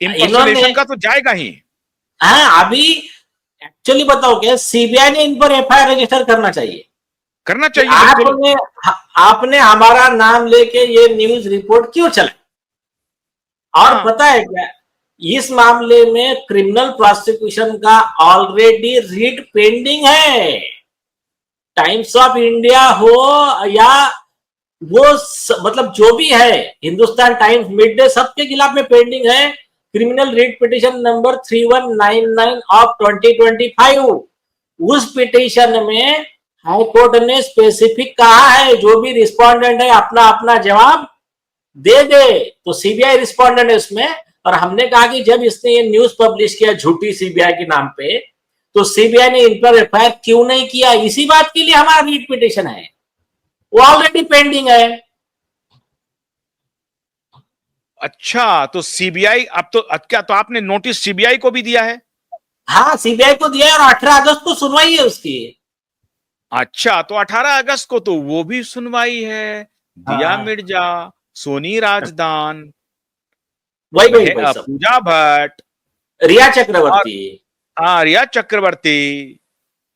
Impersonation का तो जाएगा ही। हाँ, अभी एक्चुअली बताओ क्या, सीबीआई ने इन पर एफआईआर रजिस्टर करना चाहिए। बिल्कुल। आपने हमारा नाम लेके ये न्यूज रिपोर्ट क्यों चलाई? और हाँ। पता है क्या, इस मामले में क्रिमिनल प्रोसिक्यूशन का ऑलरेडी रीट पेंडिंग है। टाइम्स ऑफ इंडिया हो या वो मतलब जो भी है, हिंदुस्तान टाइम्स, मिड डे, सबके खिलाफ में पेंडिंग है criminal writ petition number 3199 of 2025। उस पिटिशन में हाई कोर्ट ने स्पेसिफिक कहा है जो भी रिस्पोंडेंट है अपना अपना जवाब दे दे। तो सीबीआई रिस्पोंडेंट है उसमें, और हमने कहा कि जब इसने ये न्यूज पब्लिश किया झूठी सीबीआई के नाम पे, तो सीबीआई ने इन पर एफआईआर क्यों नहीं किया? इसी बात के लिए हमारा रीट पिटिशन है, वो ऑलरेडी पेंडिंग है। अच्छा, तो सीबीआई अब तो क्या, तो आपने नोटिस सीबीआई को भी दिया है? हाँ, सीबीआई को दिया है, और 18 अगस्त को सुनवाई है उसकी। अच्छा, तो 18 अगस्त को तो वो भी सुनवाई है। दिया हाँ, मिर्जा, सोनी राजदान, वही वही वही सब, पूजा भट्ट, रिया और चक्रवर्ती। आर्या चक्रवर्ती,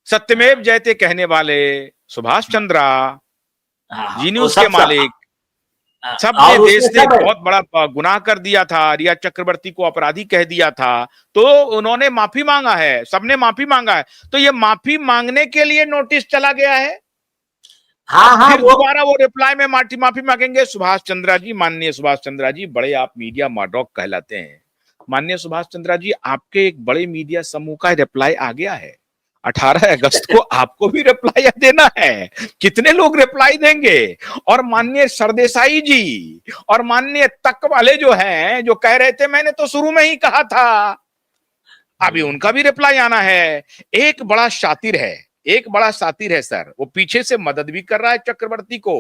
सत्यमेव जयते कहने वाले सुभाष चंद्रा, हाँ, जी वो न्यूज के सब सब। मालिक, हाँ, सबने और देश उसमें से सब है। बहुत बड़ा गुनाह कर दिया था। रिया चक्रवर्ती को अपराधी कह दिया था, तो उन्होंने माफी मांगा है, सबने माफी मांगा है। तो ये माफी मांगने के लिए नोटिस चला गया है, हाँ अब हाँ, फिर दोबारा वो रिप्लाई में माफी मांगेंगे। सुभाष चंद्रा जी, माननीय सुभाष चंद्रा जी, बड़े आप मीडिया माडॉक कहलाते हैं। माननीय सुभाष चंद्रा जी, आपके एक बड़े मीडिया समूह का रिप्लाई आ गया है। 18 अगस्त को आपको भी रिप्लाई देना है। कितने लोग रिप्लाई देंगे? और माननीय सरदेसाई जी और माननीय तक वाले जो हैं, जो कह रहे थे मैंने तो शुरू में ही कहा था, अभी उनका भी रिप्लाई आना है। एक बड़ा शातिर है, एक बड़ा शातिर है सर, वो पीछे से मदद भी कर रहा है चक्रवर्ती को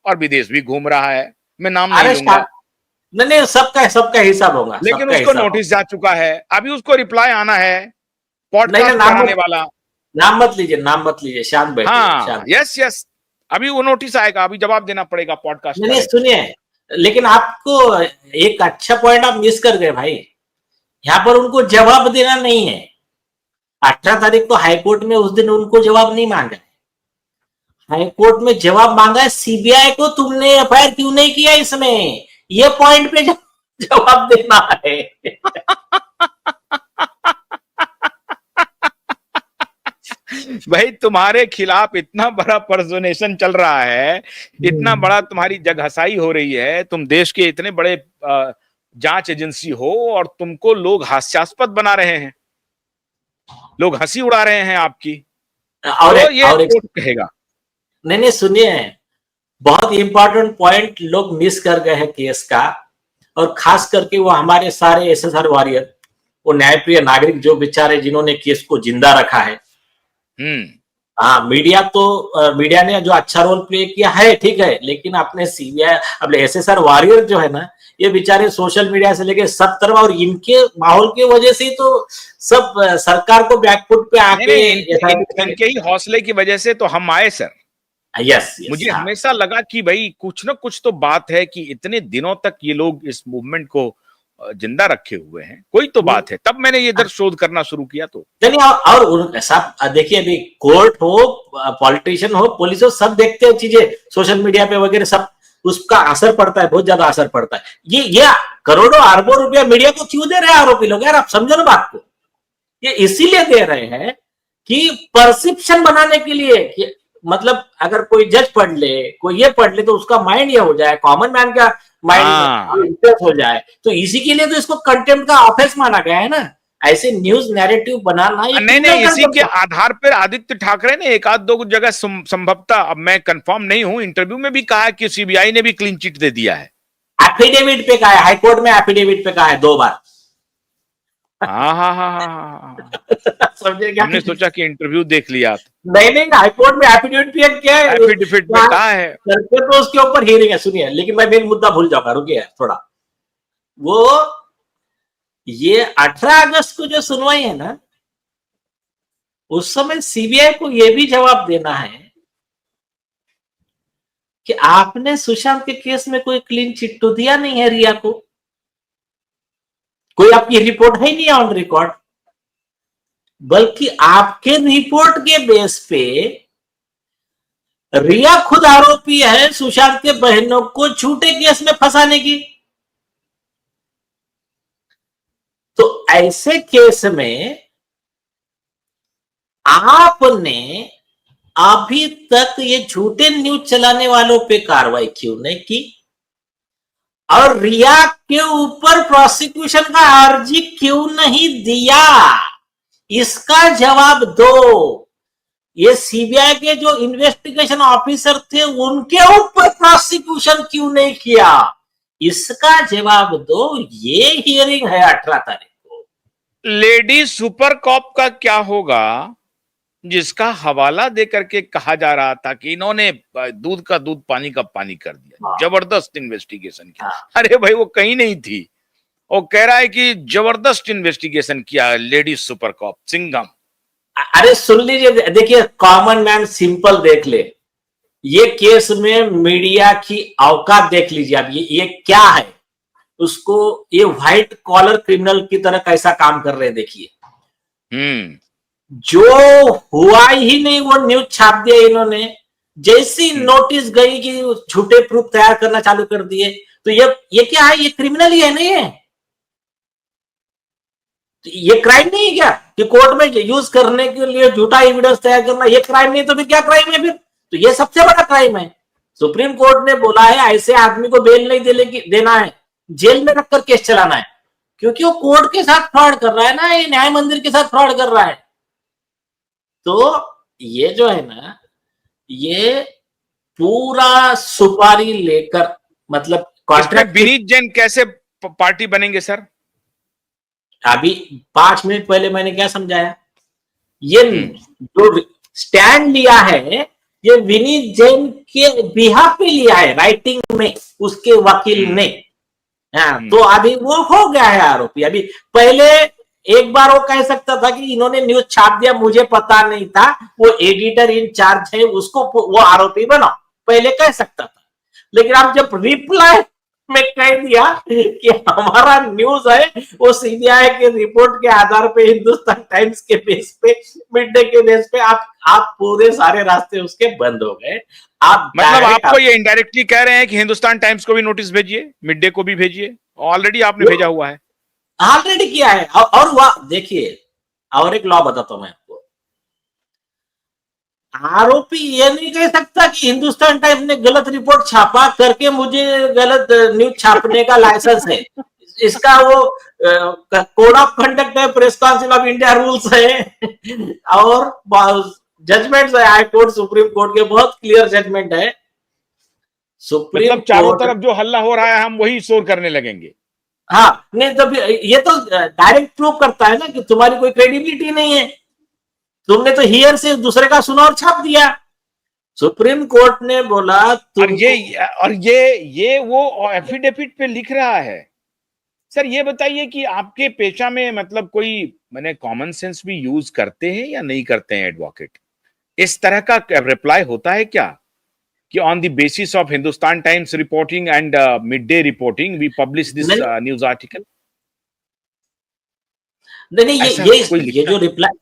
और विदेश भी घूम रहा है, मैं नाम नहीं अरे लूंगा, नहीं नहीं, सबका हिसाब होगा, लेकिन सबका उसको हिसाब नोटिस होगा। जा चुका है। अभी उसको रिप्लाई आना है, नहीं नहीं, पॉडकास्ट कराने वाला। नाम मत लीजिए, नाम मत लीजिए, शांत बैठिए, हाँ, शांत। यस यस, अभी वो नोटिस आएगा, अभी जवाब देना पड़ेगा पॉडकास्ट नहीं का नहीं, है। सुनिए, लेकिन आपको एक अच्छा पॉइंट आप मिस कर गए भाई। यहाँ पर उनको जवाब देना नहीं है। 18 तारीख को हाईकोर्ट में उस दिन उनको जवाब नहीं मांगा है। हाईकोर्ट में जवाब मांगा है सीबीआई को, तुमने एफआईआर क्यों नहीं किया इसमें, ये पॉइंट पे जवाब देना है। भाई, तुम्हारे खिलाफ इतना बड़ा पर्सोनेशन चल रहा है, इतना बड़ा तुम्हारी जगहसाई हो रही है, तुम देश के इतने बड़े जांच एजेंसी हो, और तुमको लोग हास्यास्पद बना रहे हैं, लोग हंसी उड़ा रहे हैं आपकी, तो ये और एक, कोर्ट कहेगा। नहीं नहीं, सुनिए, बहुत इंपॉर्टेंट पॉइंट लोग मिस कर गए हैं केस का, और खास करके वो हमारे सारे एसएसआर वॉरियर, वो न्यायप्रिय नागरिक जो बेचारे जिन्होंने केस को जिंदा रखा है। हम्म। हाँ, मीडिया ने जो अच्छा रोल प्ले किया है ठीक है, लेकिन अपने सीबीआई, अपने एसएसआर वॉरियर जो है ना, ये बेचारे सोशल मीडिया से लेके सब तरफ, और इनके माहौल की वजह से तो सब सरकार को बैकफुट पे नहीं आके नहीं, इनके ही हौसले की वजह से तो हम आए सर। यस यस, मुझे हाँ, हमेशा लगा कि भाई कुछ ना कुछ तो बात है कि इतने दिनों तक ये लोग इस मूवमेंट को जिंदा रखे हुए हैं, कोई तो बात है, तब मैंने ये इधर शोध करना शुरू किया। तो नहीं, और सब देखिए, अभी कोर्ट हो, पॉलिटिशियन हो, पुलिस हो, सब देखते हैं चीजें सोशल मीडिया पे वगैरह सब, उसका असर पड़ता है, बहुत ज्यादा असर पड़ता है। ये करोड़ों अरबों रुपया मीडिया को क्यों दे रहे हैं आरोपी लोग? यार आप समझो ना बात को, ये इसीलिए दे रहे हैं कि परसेप्शन बनाने के लिए, कि मतलब अगर कोई जज पढ़ ले, कोई ये पढ़ ले, तो उसका माइंड ये हो जाए, कॉमन मैन का माइंड हाँ, इंप्रेस हो जाए। तो इसी के लिए तो इसको कंटेम्प्ट का ऑफेंस माना गया है ना। ऐसे न्यूज नैरेटिव बनाना, ये नहीं क्रिमिनल नहीं, इसी के कंटेम्प्ट। आधार पर आदित्य ठाकरे ने एक आध दो जगह संभवतः, अब मैं कंफर्म नहीं हूं, इंटरव्यू में भी कहा कि सीबीआई ने भी क्लीन चिट दे दिया है। एफिडेविट पे कहा है, हाईकोर्ट में एफिडेविट पे कहा है 2 बार। हाँ हाँ हाँ हाँ हाँ हाँ। समझे क्या? हमने सोचा कि इंटरव्यू देख लिया, नहीं नहीं, हाईकोर्ट में एफिडेविट पे क्या है, एफिडेविट में कहा है। करके तो उसके ऊपर हियरिंग है। सुनिए, लेकिन मैं मेन मुद्दा भूल जाऊंगा, रुकिए थोड़ा। वो ये 18 अगस्त को जो सुनवाई है ना, उस समय सीबीआई को यह भी जवाब देना है कि आपने सुशांत के केस में कोई क्लीन चिट तो दिया नहीं है रिया को। कोई आपकी रिपोर्ट है नहीं ऑन रिकॉर्ड, बल्कि आपके रिपोर्ट के बेस पे रिया खुद आरोपी है सुशांत के बहनों को झूठे केस में फंसाने की। तो ऐसे केस में आपने अभी तक ये झूठे न्यूज चलाने वालों पे कार्रवाई क्यों नहीं की, और रिया के ऊपर प्रोसिक्यूशन का अर्जी क्यों नहीं दिया, इसका जवाब दो। ये सीबीआई के जो इन्वेस्टिगेशन ऑफिसर थे उनके ऊपर प्रोसिक्यूशन क्यों नहीं किया, इसका जवाब दो। ये हियरिंग है 18 तारीख को। लेडी सुपर कॉप का क्या होगा, जिसका हवाला देकर के कहा जा रहा था कि इन्होंने दूध का दूध पानी का पानी कर दिया, जबरदस्त इन्वेस्टिगेशन किया। अरे भाई वो कहीं नहीं थी, वो कह रहा है कि जबरदस्त इन्वेस्टिगेशन किया लेडी सुपर कॉप सिंघम। अरे सुन लीजिए, देखिए कॉमन मैन सिंपल देख ले, ये केस में मीडिया की औकात देख लीजिए। अब ये क्या है, उसको ये व्हाइट कॉलर क्रिमिनल की तरह कैसा काम कर रहे हैं देखिए। जो हुआ ही नहीं वो न्यूज छाप दिया इन्होंने, जैसी नोटिस गई कि झूठे प्रूफ तैयार करना चालू कर दिए। तो ये क्या है, ये क्रिमिनल ही है नहीं है, ये क्राइम नहीं है क्या कि कोर्ट में यूज करने के लिए झूठा एविडेंस तैयार करना, ये क्राइम नहीं तो फिर क्या क्राइम है फिर? तो ये सबसे बड़ा क्राइम है। सुप्रीम कोर्ट ने बोला है ऐसे आदमी को बेल नहीं देना है, जेल में रखकर केस चलाना है, क्योंकि वो कोर्ट के साथ फ्रॉड कर रहा है ना, ये न्याय मंदिर के साथ फ्रॉड कर रहा है। तो ये जो है ना, ये पूरा सुपारी लेकर, मतलब कॉन्ट्रैक्ट। विनीत जैन कैसे पार्टी बनेंगे सर? अभी 5 मिनट पहले मैंने क्या समझाया, ये जो स्टैंड लिया है ये विनीत जैन के बिहाफ पे लिया है, राइटिंग में उसके वकील ने। तो अभी वो हो गया है आरोपी। अभी पहले एक बार वो कह सकता था कि इन्होंने न्यूज छाप दिया मुझे पता नहीं था, वो एडिटर इन चार्ज है, उसको वो आरोपी बनाओ, पहले कह सकता था। लेकिन आप जब रिप्लाई में कह दिया कि हमारा न्यूज है वो सीबीआई के रिपोर्ट के आधार पे, हिंदुस्तान टाइम्स के बेस पे, मिड डे के बेस पे, आप पूरे सारे रास्ते उसके बंद हो गए। आप मतलब आपको ये इनडायरेक्टली कह रहे हैं कि हिंदुस्तान टाइम्स को भी नोटिस भेजिए, मिड डे को भी भेजिए, ऑलरेडी आपने भेजा हुआ है, ऑलरेडी किया है। और वह देखिए, और एक लॉ बताता हूं मैं आपको, आरोपी ये नहीं कह सकता कि हिंदुस्तान टाइम्स ने गलत रिपोर्ट छापा करके मुझे गलत न्यूज छापने का लाइसेंस है। इसका वो कोड ऑफ कंडक्ट है, press council of India rules है, और जजमेंट्स है हाई कोर्ट सुप्रीम कोर्ट के, बहुत क्लियर जजमेंट है। सुप्रीम मतलब चारों तरफ जो हल्ला हो रहा है हम वही शोर करने लगेंगे। हाँ, नहीं तो ये तो डायरेक्ट प्रूव करता है ना कि तुम्हारी कोई क्रेडिबिलिटी नहीं है, तुमने तो हियर से दूसरे का सुना और छाप दिया। सुप्रीम कोर्ट ने बोला और ये वो एफिडेविट पे लिख रहा है। सर ये बताइए कि आपके पेशा में मतलब कोई मैंने कॉमन सेंस भी यूज करते हैं या नहीं करते हैं एडवोकेट? इस तरह का रिप्लाई होता है क्या कि on the basis of Hindustan Times reporting and Mid Day reporting we publish this news article? नहीं, ये जो रिप्लाई,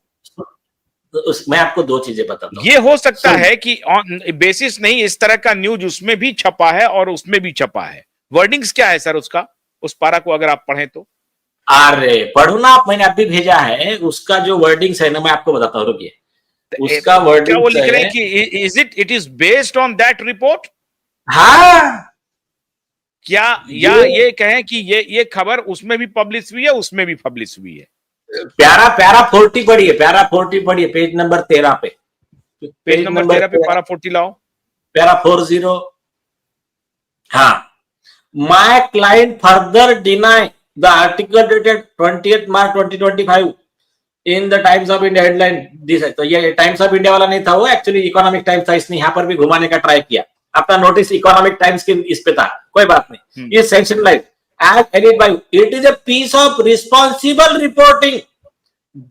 मैं आपको 2 चीजें बताता हूं। ये हो सकता है कि ऑन बेसिस नहीं, इस तरह का न्यूज उसमें भी छपा है और उसमें भी छपा है। वर्डिंग्स क्या है सर उसका, उस पारा को अगर आप पढ़ें तो? अरे पढ़ो ना आप, मैंने अभी भेजा है उसका जो वर्डिंग्स है ना, मैं आपको बताता हूँ, रुकिए। उसका वर्डिंग क्या वो लिख रहे हैं कि it is based on that report? हाँ, क्या या ये कहें कि ये खबर उसमें भी पब्लिश हुई है, उसमें भी पब्लिश हुई है? पैरा 40 पढ़िए, पैरा 40 पढ़िए, पेज नंबर 13 पे, पेज नंबर 13 पे पैरा 40 लाओ, पैरा 40। हाँ, my client further deny the article dated 20th March 2025 in the times of India headline this है। तो ये टाइम्स ऑफ इंडिया वाला नहीं था, वो एक्चुअली इकोनॉमिक टाइम्स था, इसने यहाँ पर भी घुमाने का ट्राई किया। अपना नोटिस इकोनॉमिक टाइम्स के इस पे था, कोई बात नहीं। ये section line as added by it is a piece of responsible reporting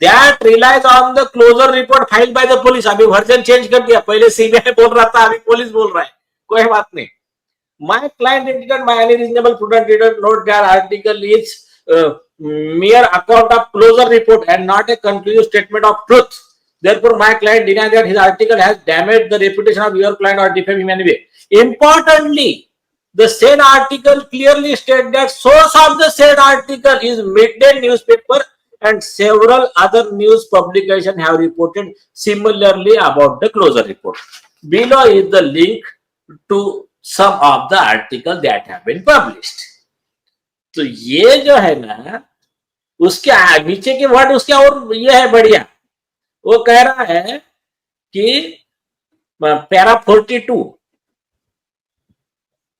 that relies on the closure report filed by the police। अभी वर्जन चेंज कर दिया, पहले सीबीआई बोल रहा था, अभी पुलिस बोल रहा है, कोई बात नहीं। My client indicated by any reasonable prudent reader note that article is mere account of closure report and not a conclusive statement of truth. Therefore, my client denies that his article has damaged the reputation of your client or defamed him in any way. Importantly, the said article clearly states that source of the said article is Midday newspaper and several other news publications have reported similarly about the closure report. Below is the link to some of the articles that have been published. तो ये जो है ना, उसके नीचे के word उसके और ये है बढ़िया. वो कह रहा है कि पैरा 42